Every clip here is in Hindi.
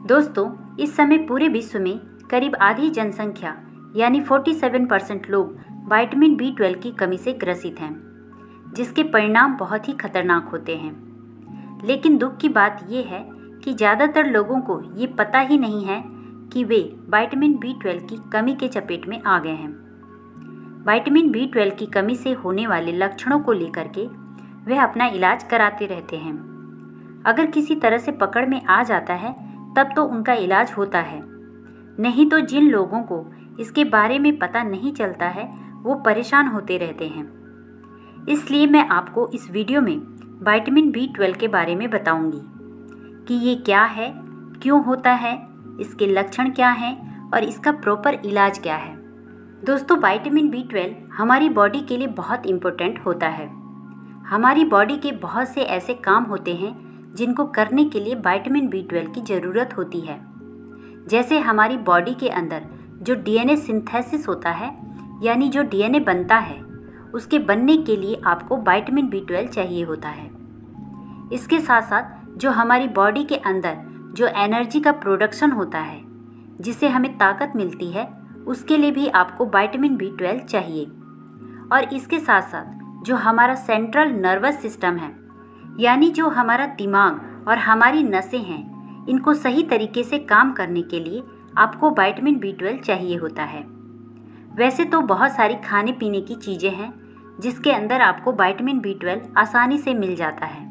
दोस्तों, इस समय पूरे विश्व में करीब आधी जनसंख्या यानी 47% लोग विटामिन B12 की कमी से ग्रसित हैं, जिसके परिणाम बहुत ही खतरनाक होते हैं। लेकिन दुख की बात यह है कि ज़्यादातर लोगों को ये पता ही नहीं है कि वे विटामिन B12 की कमी के चपेट में आ गए हैं। विटामिन B12 की कमी से होने वाले लक्षणों को लेकर के वे अपना इलाज कराते रहते हैं। अगर किसी तरह से पकड़ में आ जाता है तब तो उनका इलाज होता है, नहीं तो जिन लोगों को इसके बारे में पता नहीं चलता है वो परेशान होते रहते हैं। इसलिए मैं आपको इस वीडियो में विटामिन B12 के बारे में बताऊंगी कि ये क्या है, क्यों होता है, इसके लक्षण क्या हैं और इसका प्रॉपर इलाज क्या है। दोस्तों, विटामिन B12 हमारी बॉडी के लिए बहुत इम्पोर्टेंट होता है। हमारी बॉडी के बहुत से ऐसे काम होते हैं जिनको करने के लिए विटामिन B12 की ज़रूरत होती है। जैसे हमारी बॉडी के अंदर जो DNA सिंथेसिस होता है, यानी जो DNA बनता है, उसके बनने के लिए आपको विटामिन B12 चाहिए होता है। इसके साथ साथ जो हमारी बॉडी के अंदर जो एनर्जी का प्रोडक्शन होता है, जिससे हमें ताकत मिलती है, उसके लिए भी आपको विटामिन B12 चाहिए। और इसके साथ साथ जो हमारा सेंट्रल नर्वस सिस्टम है, यानी जो हमारा दिमाग और हमारी नसें हैं, इनको सही तरीके से काम करने के लिए आपको विटामिन B12 चाहिए होता है। वैसे तो बहुत सारी खाने पीने की चीज़ें हैं जिसके अंदर आपको विटामिन B12 आसानी से मिल जाता है,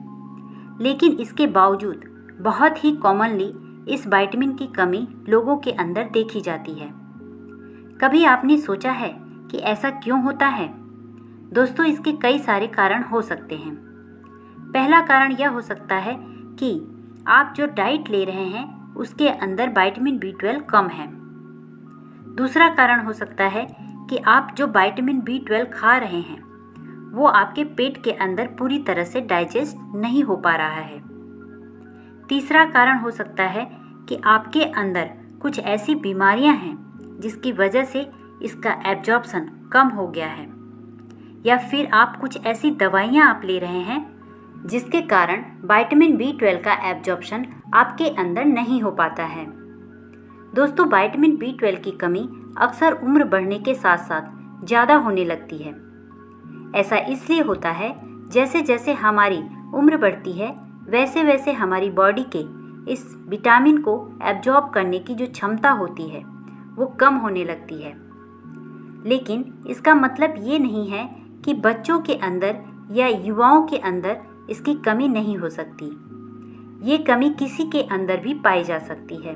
लेकिन इसके बावजूद बहुत ही कॉमनली इस विटामिन की कमी लोगों के अंदर देखी जाती है। कभी आपने सोचा है कि ऐसा क्यों होता है? दोस्तों, इसके कई सारे कारण हो सकते हैं। पहला कारण यह हो सकता है कि आप जो डाइट ले रहे हैं उसके अंदर विटामिन B12 कम है। दूसरा कारण हो सकता है कि आप जो विटामिन B12 खा रहे हैं वो आपके पेट के अंदर पूरी तरह से डाइजेस्ट नहीं हो पा रहा है। तीसरा कारण हो सकता है कि आपके अंदर कुछ ऐसी बीमारियां हैं जिसकी वजह से इसका एब्जॉर्प्शन कम हो गया है, या फिर आप कुछ ऐसी दवाइयां आप ले रहे हैं जिसके कारण विटामिन B12 का एब्जॉर्प्शन आपके अंदर नहीं हो पाता है। दोस्तों, विटामिन B12 की कमी अक्सर उम्र बढ़ने के साथ साथ ज़्यादा होने लगती है। ऐसा इसलिए होता है जैसे जैसे हमारी उम्र बढ़ती है वैसे वैसे हमारी बॉडी के इस विटामिन को एब्जॉर्ब करने की जो क्षमता होती है वो कम होने लगती है। लेकिन इसका मतलब ये नहीं है कि बच्चों के अंदर या युवाओं के अंदर इसकी कमी नहीं हो सकती। ये कमी किसी के अंदर भी पाई जा सकती है।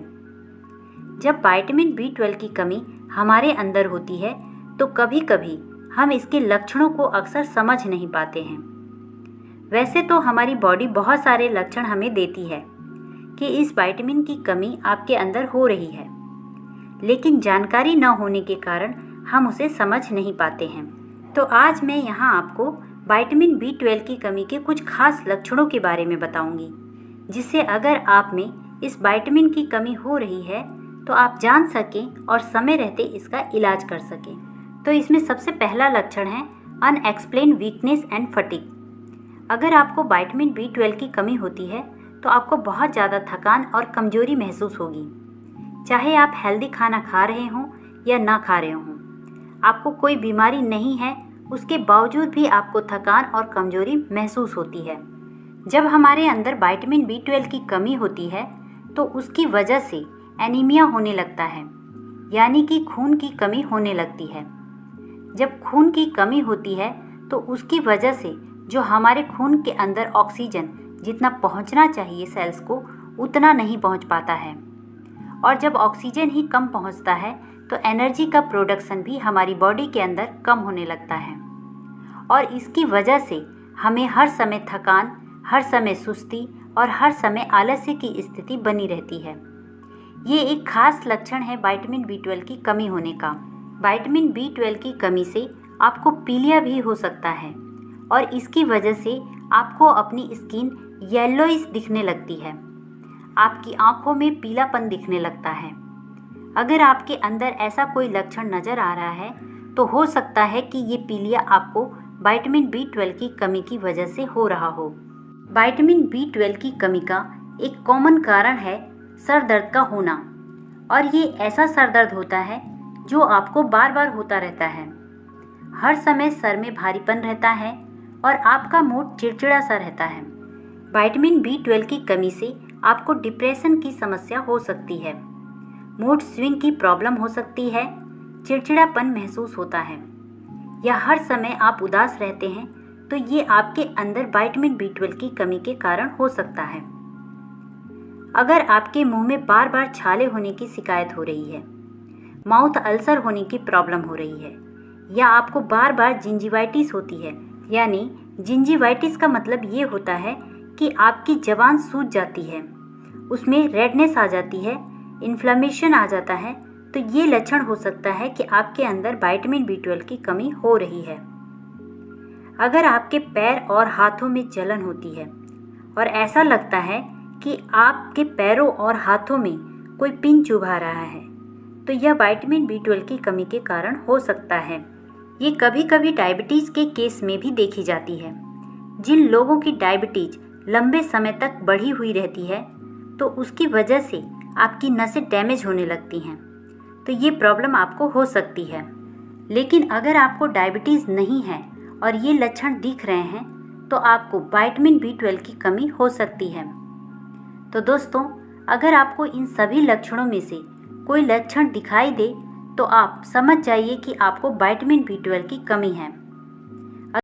जब विटामिन B12 की कमी हमारे अंदर होती है तो कभी कभी हम इसके लक्षणों को अक्सर समझ नहीं पाते हैं। वैसे तो हमारी बॉडी बहुत सारे लक्षण हमें देती है कि इस विटामिन की कमी आपके अंदर हो रही है, लेकिन जानकारी न होने के कारण हम उसे समझ नहीं पाते हैं। तो आज मैं यहाँ आपको विटामिन B12 की कमी के कुछ खास लक्षणों के बारे में बताऊंगी, जिससे अगर आप में इस विटामिन की कमी हो रही है तो आप जान सकें और समय रहते इसका इलाज कर सकें। तो इसमें सबसे पहला लक्षण है अनएक्सप्लेन्ड वीकनेस एंड फटीग। अगर आपको विटामिन B12 की कमी होती है तो आपको बहुत ज़्यादा थकान और कमजोरी महसूस होगी, चाहे आप हेल्दी खाना खा रहे हों या ना खा रहे हों। आपको कोई बीमारी नहीं है, उसके बावजूद भी आपको थकान और कमजोरी महसूस होती है। जब हमारे अंदर विटामिन B12 की कमी होती है तो उसकी वजह से एनीमिया होने लगता है, यानी कि खून की कमी होने लगती है। जब खून की कमी होती है तो उसकी वजह से जो हमारे खून के अंदर ऑक्सीजन जितना पहुंचना चाहिए सेल्स को, उतना नहीं पहुंच पाता है। और जब ऑक्सीजन ही कम पहुंचता है तो एनर्जी का प्रोडक्शन भी हमारी बॉडी के अंदर कम होने लगता है, और इसकी वजह से हमें हर समय थकान, हर समय सुस्ती और हर समय आलस्य की स्थिति बनी रहती है। ये एक खास लक्षण है विटामिन B12 की कमी होने का। विटामिन B12 की कमी से आपको पीलिया भी हो सकता है, और इसकी वजह से आपको अपनी स्किन येलोइश दिखने लगती है। आपकी आंखों में पीलापन दिखने लगता है। अगर आपके अंदर ऐसा कोई लक्षण नज़र आ रहा है तो हो सकता है कि ये पीलिया आपको विटामिन B12 की कमी की वजह से हो रहा हो। विटामिन B12 की कमी का एक कॉमन कारण है सर दर्द का होना, और ये ऐसा सर दर्द होता है जो आपको बार बार होता रहता है। हर समय सर में भारीपन रहता है और आपका मूड चिड़चिड़ा सा रहता है। विटामिन B12 की कमी से आपको डिप्रेशन की समस्या हो सकती है, मूड स्विंग की प्रॉब्लम हो सकती है, चिड़चिड़ापन महसूस होता है, या हर समय आप उदास रहते हैं, तो ये आपके अंदर विटामिन B12 की कमी के कारण हो सकता है। अगर आपके मुंह में बार बार छाले होने की शिकायत हो रही है, माउथ अल्सर होने की प्रॉब्लम हो रही है, या आपको बार बार जिंजिवाइटिस होती है, यानी जिंजिवाइटिस का मतलब ये होता है कि आपकी ज़बान सूज जाती है, उसमें रेडनेस आ जाती है, इन्फ्लेमेशन आ जाता है, तो ये लक्षण हो सकता है कि आपके अंदर विटामिन B12 की कमी हो रही है। अगर आपके पैर और हाथों में जलन होती है और ऐसा लगता है कि आपके पैरों और हाथों में कोई पिन चुभा रहा है, तो यह विटामिन B12 की कमी के कारण हो सकता है। ये कभी कभी डायबिटीज़ के केस में भी देखी जाती है। जिन लोगों की डायबिटीज़ लंबे समय तक बढ़ी हुई रहती है, तो उसकी वजह से आपकी नसें डैमेज होने लगती हैं, तो ये प्रॉब्लम आपको हो सकती है। लेकिन अगर आपको डायबिटीज़ नहीं है और ये लक्षण दिख रहे हैं, तो आपको विटामिन B12 की कमी हो सकती है। तो दोस्तों, अगर आपको इन सभी लक्षणों में से कोई लक्षण दिखाई दे, तो आप समझ जाइए कि आपको विटामिन B12 की कमी है।